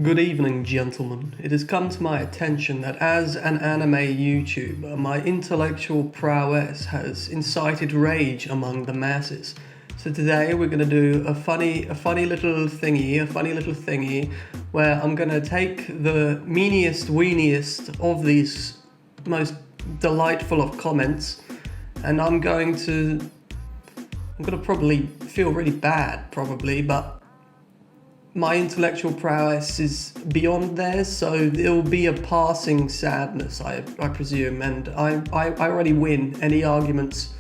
Good evening, gentlemen. It has come to my attention that as an anime YouTuber, my intellectual prowess has incited rage among the masses. So today we're gonna do a funny little thingy, where I'm gonna take the meaniest, weeniest of these most delightful of comments, and I'm gonna probably feel really bad, but my intellectual prowess is beyond theirs, so it'll be a passing sadness, I presume, and I already win any arguments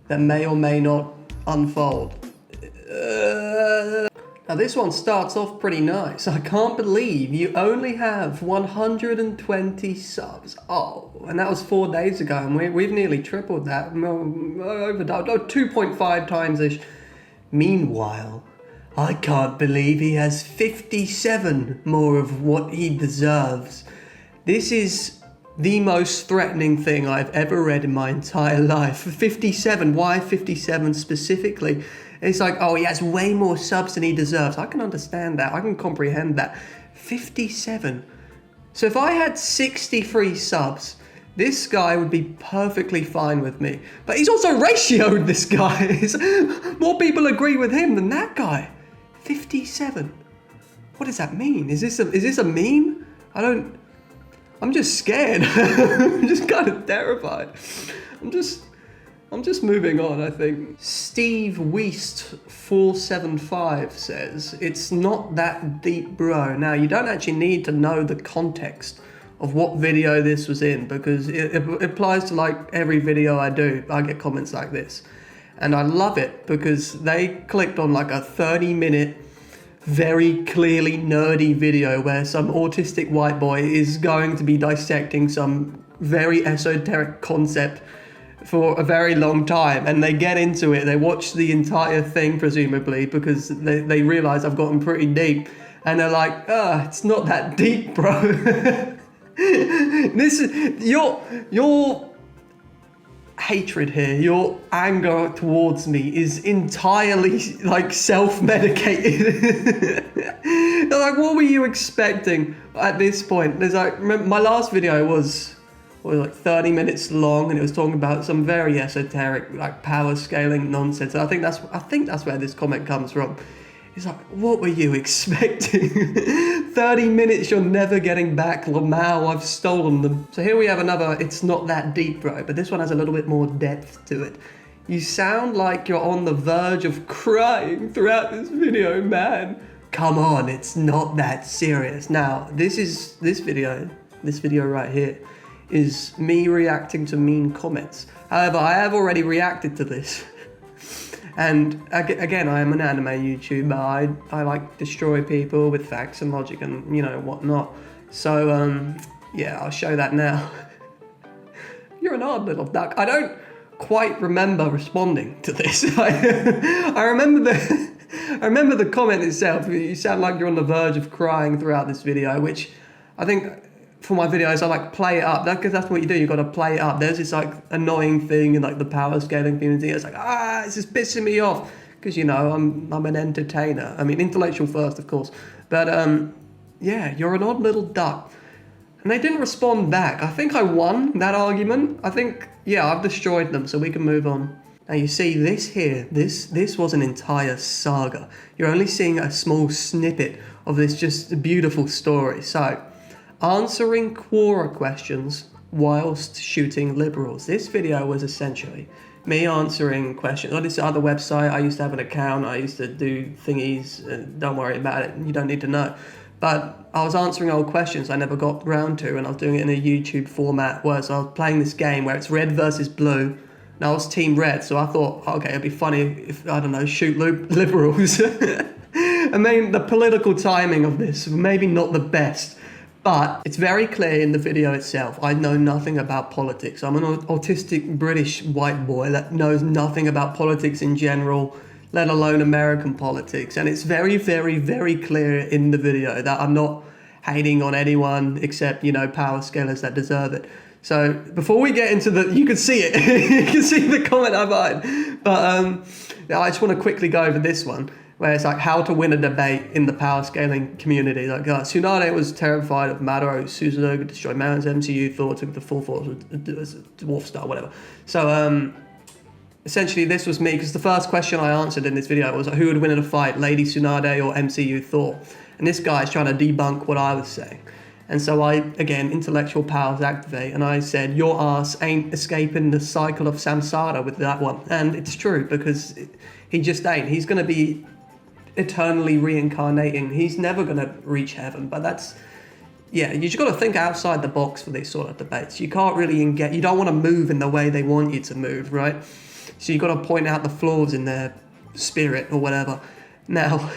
that may or may not unfold. Now this one starts off pretty nice. I can't believe you only have 120 subs. Oh, and that was 4 days ago, and we've nearly tripled that, over 2.5 times-ish. Meanwhile, I can't believe he has 57 more of what he deserves. This is the most threatening thing I've ever read in my entire life. 57, why 57 specifically? It's like, oh, he has way more subs than he deserves. I can understand that, I can comprehend that. 57. So if I had 63 subs, this guy would be perfectly fine with me. But he's also ratioed, this guy. More people agree with him than that guy. 57. What does that mean? Is this a meme? I'm just scared. I'm just kind of terrified. I'm just moving on, I think. Steve Weist 475 says, "It's not that deep, bro." Now, you don't actually need to know the context of what video this was in, because it applies to like every video I do. I get comments like this. And I love it because they clicked on like a 30-minute, very clearly nerdy video where some autistic white boy is going to be dissecting some very esoteric concept for a very long time, and they get into it, they watch the entire thing presumably because they realize I've gotten pretty deep, and they're like, it's not that deep, bro. This is your hatred here, your anger towards me is entirely like self-medicated. Like, what were you expecting at this point? There's like, my last video was like 30 minutes long, and it was talking about some very esoteric like power scaling nonsense. I think that's where this comment comes from. It's like, what were you expecting? 30 minutes you're never getting back, Lamau, I've stolen them. So here we have another, it's not that deep, bro, but this one has a little bit more depth to it. You sound like you're on the verge of crying throughout this video, man. Come on, it's not that serious. Now, this video right here is me reacting to mean comments. However, I have already reacted to this. And again, I am an anime YouTuber. I like destroy people with facts and logic and, whatnot. So, yeah, I'll show that now. You're an odd little duck. I don't quite remember responding to this. I remember the comment itself. You sound like you're on the verge of crying throughout this video, which I think for my videos, I like play it up. Because that's what you do. You got to play it up. There's this like annoying thing in like the power scaling community. It's like, it's just pissing me off because I'm an entertainer. I mean, intellectual first, of course. But yeah, you're an odd little duck. And they didn't respond back. I think I won that argument. I think, yeah, I've destroyed them, so we can move on. Now you see this here. This was an entire saga. You're only seeing a small snippet of this just beautiful story. So, answering Quora questions whilst shooting liberals. This video was essentially me answering questions on this other website. I used to have an account. I used to do thingies. Don't worry about it. You don't need to know. But I was answering old questions I never got round to, and I was doing it in a YouTube format where so I was playing this game where it's red versus blue. And I was team red, so I thought, okay, it'd be funny if, I don't know, shoot liberals. And then the political timing of this, maybe not the best. But it's very clear in the video itself, I know nothing about politics. I'm an autistic British white boy that knows nothing about politics in general, let alone American politics. And it's very, very, very clear in the video that I'm not hating on anyone except, power scalers that deserve it. So before we get into you can see it, you can see the comment I made. But I just want to quickly go over this one. where it's like how to win a debate in the power scaling community. Like Tsunade was terrified of Madara, Susanoo could destroy mountains, MCU Thor took the full force of Dwarf Star, whatever. So essentially this was me, because the first question I answered in this video was like, who would win in a fight, Lady Tsunade or MCU Thor? And this guy is trying to debunk what I was saying. And so I, again, intellectual powers activate, and I said, your ass ain't escaping the cycle of samsara with that one. And it's true, because he just ain't. He's going to be eternally reincarnating. He's never going to reach heaven. But that's, yeah, you just got to think outside the box for these sort of debates. You can't really you don't want to move in the way they want you to move, right? So you got to point out the flaws in their spirit or whatever. Now...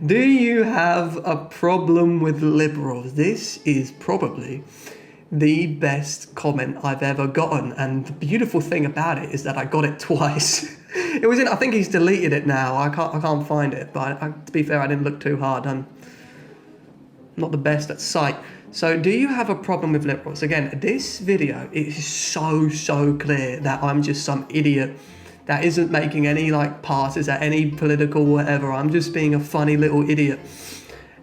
Do you have a problem with liberals? This is probably the best comment I've ever gotten, and the beautiful thing about it is that I got it twice. It was in, I think he's deleted it now. I can't find it, but to be fair, I didn't look too hard. I'm not the best at sight. So, do you have a problem with liberals? Again, this video is so clear that I'm just some idiot that isn't making any like passes at any political whatever. I'm just being a funny little idiot.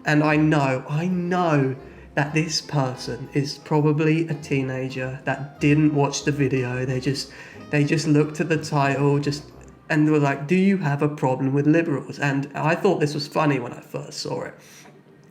And I know that this person is probably a teenager that didn't watch the video. They just looked at the title and were like, do you have a problem with liberals? And I thought this was funny when I first saw it.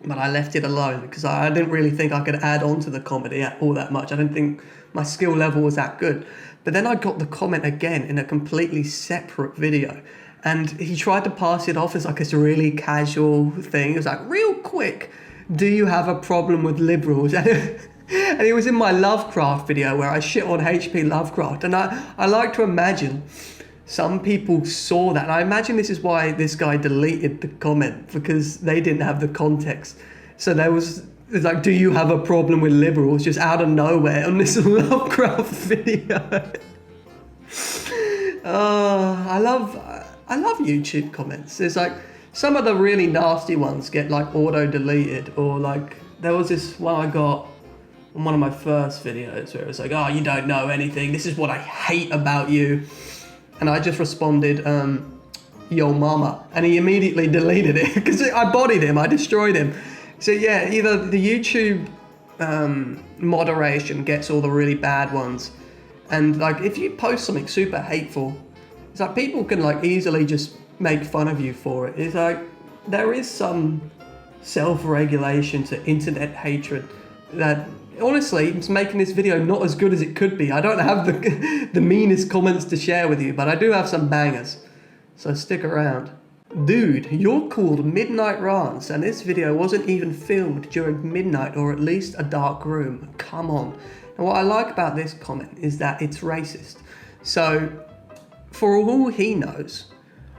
But I left it alone because I didn't really think I could add on to the comedy all that much. I didn't think my skill level was that good. But then I got the comment again in a completely separate video. And he tried to pass it off as like this really casual thing. It was like, real quick, do you have a problem with liberals? And it was in my Lovecraft video where I shit on H.P. Lovecraft. And I like to imagine some people saw that. And I imagine this is why this guy deleted the comment, because they didn't have the context. So it's like, do you have a problem with liberals? Just out of nowhere on this Lovecraft video. I love YouTube comments. There's like, some of the really nasty ones get like auto-deleted, or like, there was this one I got on one of my first videos where it was like, oh, you don't know anything. This is what I hate about you. And I just responded, yo mama. And he immediately deleted it because I bodied him, I destroyed him. So yeah, either the YouTube moderation gets all the really bad ones, and like if you post something super hateful, it's like people can like easily just make fun of you for it. It's like there is some self-regulation to internet hatred that honestly it's making this video not as good as it could be. I don't have the meanest comments to share with you, but I do have some bangers, so stick around. Dude, you're called Midnight Rants, and this video wasn't even filmed during midnight or at least a dark room. Come on. And what I like about this comment is that it's racist. So, for all he knows,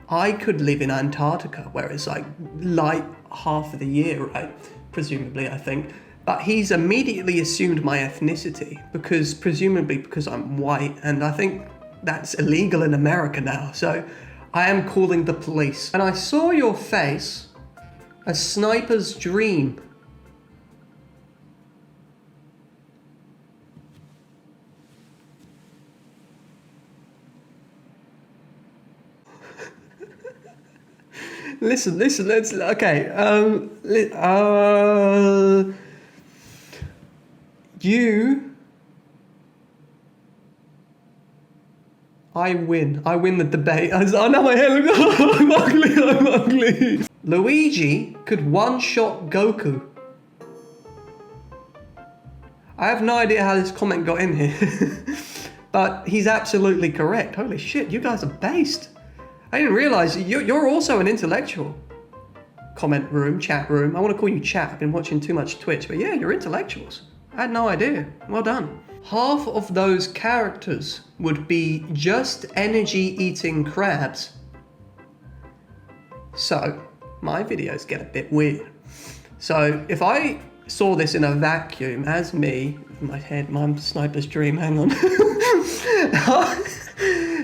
I could live in Antarctica, where it's like light half of the year, right? Presumably, I think. But he's immediately assumed my ethnicity, presumably because I'm white, and I think that's illegal in America now. So, I am calling the police. And I saw your face, a sniper's dream. Listen, let's, okay, I win the debate. Oh no, my hair looks, I'm ugly. Luigi could one-shot Goku. I have no idea how this comment got in here, but he's absolutely correct. Holy shit, you guys are based. I didn't realize you're also an intellectual. Comment room, chat room. I want to call you chat. I've been watching too much Twitch, but yeah, you're intellectuals. I had no idea. Well done. Half of those characters would be just energy-eating crabs. So, my videos get a bit weird. So, if I saw this in a vacuum as me, my head, my sniper's dream, hang on.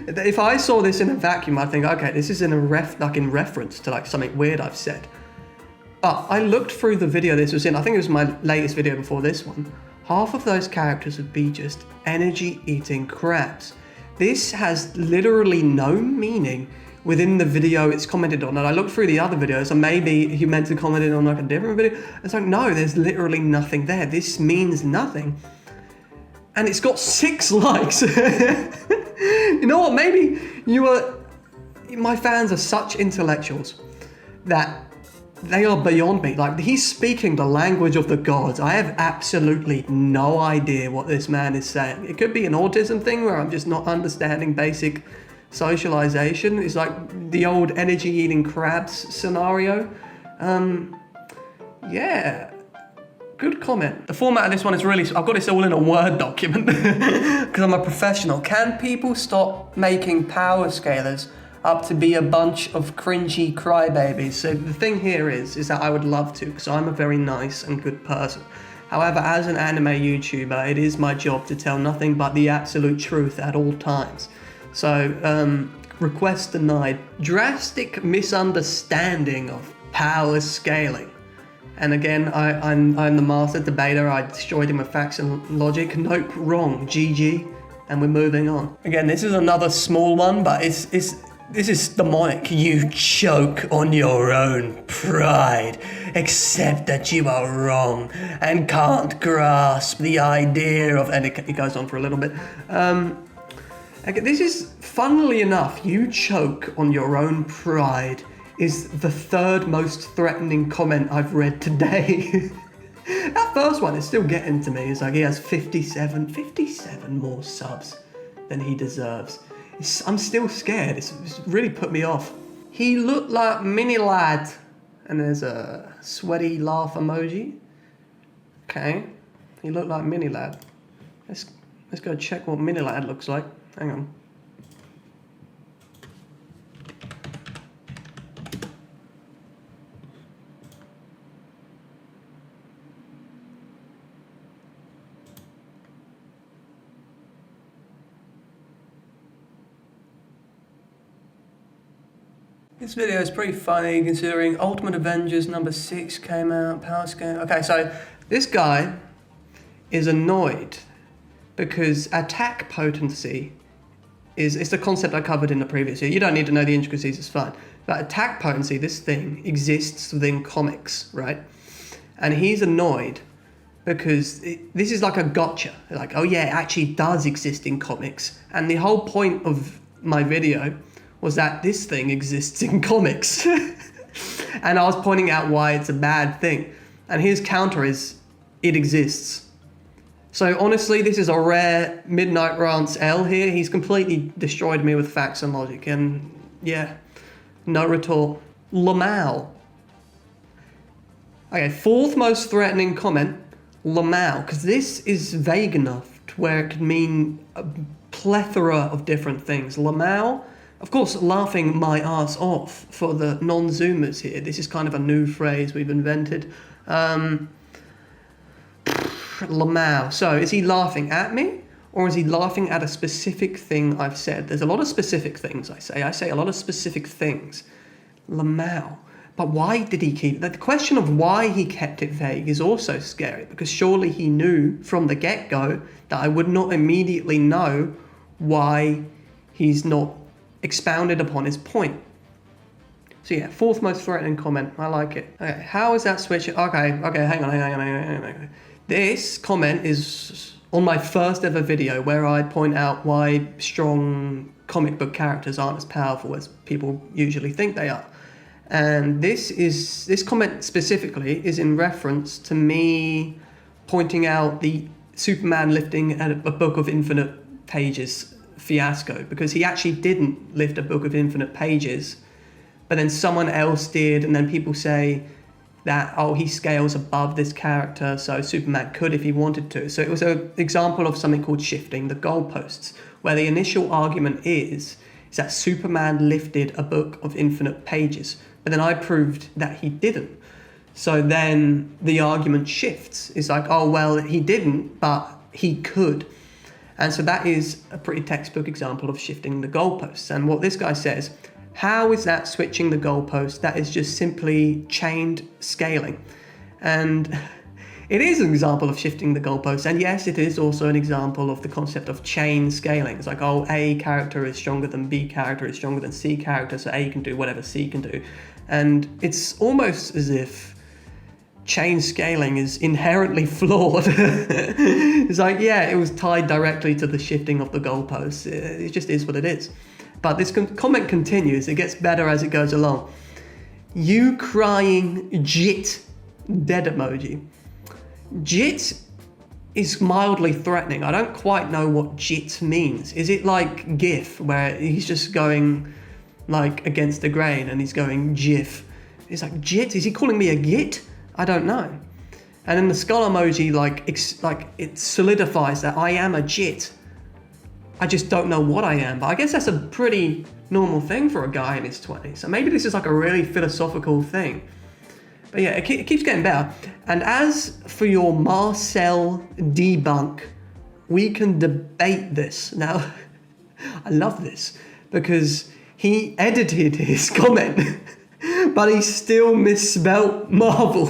If I saw this in a vacuum, I'd think, okay, this is in reference to like something weird I've said. But I looked through the video this was in, I think it was my latest video before this one. Half of those characters would be just energy-eating crabs. This has literally no meaning within the video it's commented on. And I looked through the other videos, and maybe he meant to comment it on like a different video. It's like, no, there's literally nothing there. This means nothing. And it's got 6 likes. You know what? Maybe my fans are such intellectuals that they are beyond me. Like, he's speaking the language of the gods. I have absolutely no idea what this man is saying. It could be an autism thing where I'm just not understanding basic socialization. It's like the old energy-eating crabs scenario. Yeah. Good comment. The format of this one is really, I've got this all in a Word document because I'm a professional. Can people stop making power scalers up to be a bunch of cringy crybabies? So the thing here is that I would love to, because I'm a very nice and good person. However, as an anime YouTuber, it is my job to tell nothing but the absolute truth at all times. So, request denied. Drastic misunderstanding of power scaling. And again, I'm the master debater. I destroyed him with facts and logic. Nope, wrong. GG. And we're moving on. Again, this is another small one, but this is demonic. You choke on your own pride. Accept that you are wrong and can't grasp the idea of... And it goes on for a little bit. Again, this is, funnily enough, you choke on your own pride is the 3rd most threatening comment I've read today. That first one is still getting to me. It's like he has 57 more subs than he deserves. I'm still scared. It's really put me off. He looked like Mini Lad. And there's a sweaty laugh emoji. Okay. He looked like Mini Lad. Let's go check what Mini Lad looks like. Hang on. This video is pretty funny considering Ultimate Avengers number 6 came out, power scale. Okay, so this guy is annoyed because attack potency it's the concept I covered in the previous video. You don't need to know the intricacies, it's fine. But attack potency, this thing, exists within comics, right? And he's annoyed because this is like a gotcha. Like, oh yeah, it actually does exist in comics. And the whole point of my video was that this thing exists in comics. And I was pointing out why it's a bad thing. And his counter is, it exists. So honestly, this is a rare Midnight Rants L here. He's completely destroyed me with facts and logic. And yeah, no retort. Lamau. Okay, 4th most threatening comment, Lamau. Because this is vague enough to where it could mean a plethora of different things. Lamau. Of course, laughing my ass off for the non-zoomers here. This is kind of a new phrase we've invented. Lamau. So, is he laughing at me? Or is he laughing at a specific thing I've said? There's a lot of specific things I say. I say a lot of specific things. Lamau. But why did he keep... The question of why he kept it vague is also scary. Because surely he knew from the get-go that I would not immediately know why he's not expounded upon his point. So yeah, 4th most threatening comment. I like it. Okay, how is that switching? Okay, hang on. This comment is on my first ever video where I point out why strong comic book characters aren't as powerful as people usually think they are. And this comment specifically is in reference to me pointing out the Superman lifting a book of infinite pages fiasco, because he actually didn't lift a book of infinite pages, but then someone else did, and then people say that, oh, he scales above this character, so Superman could if he wanted to. So it was an example of something called shifting the goalposts, where the initial argument is that Superman lifted a book of infinite pages, but then I proved that he didn't. So then the argument shifts. It's like, oh, well, he didn't, but he could. And so that is a pretty textbook example of shifting the goalposts. And what this guy says, how is that switching the goalpost? That is just simply chained scaling. And it is an example of shifting the goalposts, and yes, it is also an example of the concept of chain scaling. It's like, oh, A character is stronger than B character is stronger than C character, so A can do whatever C can do. And it's almost as if chain scaling is inherently flawed. It's like, yeah, it was tied directly to the shifting of the goalposts. It just is what it is. But this comment continues. It gets better as it goes along. You crying jit, dead emoji. Jit is mildly threatening. I don't quite know what jit means. Is it like GIF, where he's just going like against the grain and he's going GIF? It's like jit. Is he calling me a git? I don't know. And then the skull emoji, like it solidifies that I am a jit. I just don't know what I am, but I guess that's a pretty normal thing for a guy in his 20s. So maybe this is like a really philosophical thing. But yeah, it keeps getting better. And as for your Marcel debunk, we can debate this. Now, I love this because he edited his comment, but he still misspelt Marvel.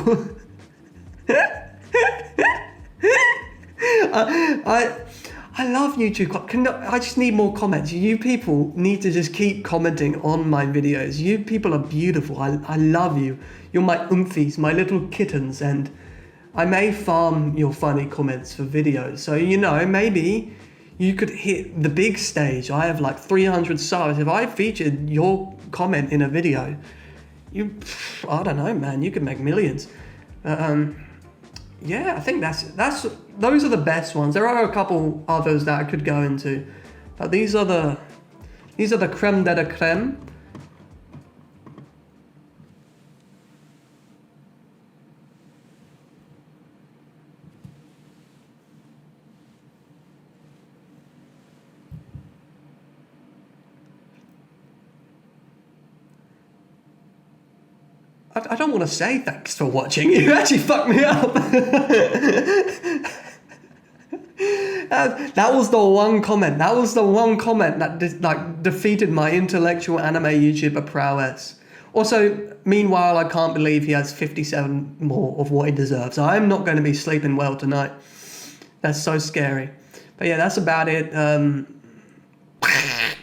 I love YouTube. I just need more comments. You people need to just keep commenting on my videos. You people are beautiful. I love you. You're my umphies, my little kittens, and I may farm your funny comments for videos. So, you know, maybe you could hit the big stage. I have like 300 subs. If I featured your comment in a video, I don't know, man, you could make millions. Yeah, I think those are the best ones. There are a couple others that I could go into, but these are the creme de la creme. I don't want to say thanks for watching. You actually fucked me up. That was the one comment. That was the one comment that defeated my intellectual anime YouTuber prowess. Also, meanwhile, I can't believe he has 57 more of what he deserves. I'm not going to be sleeping well tonight. That's so scary. But yeah, that's about it.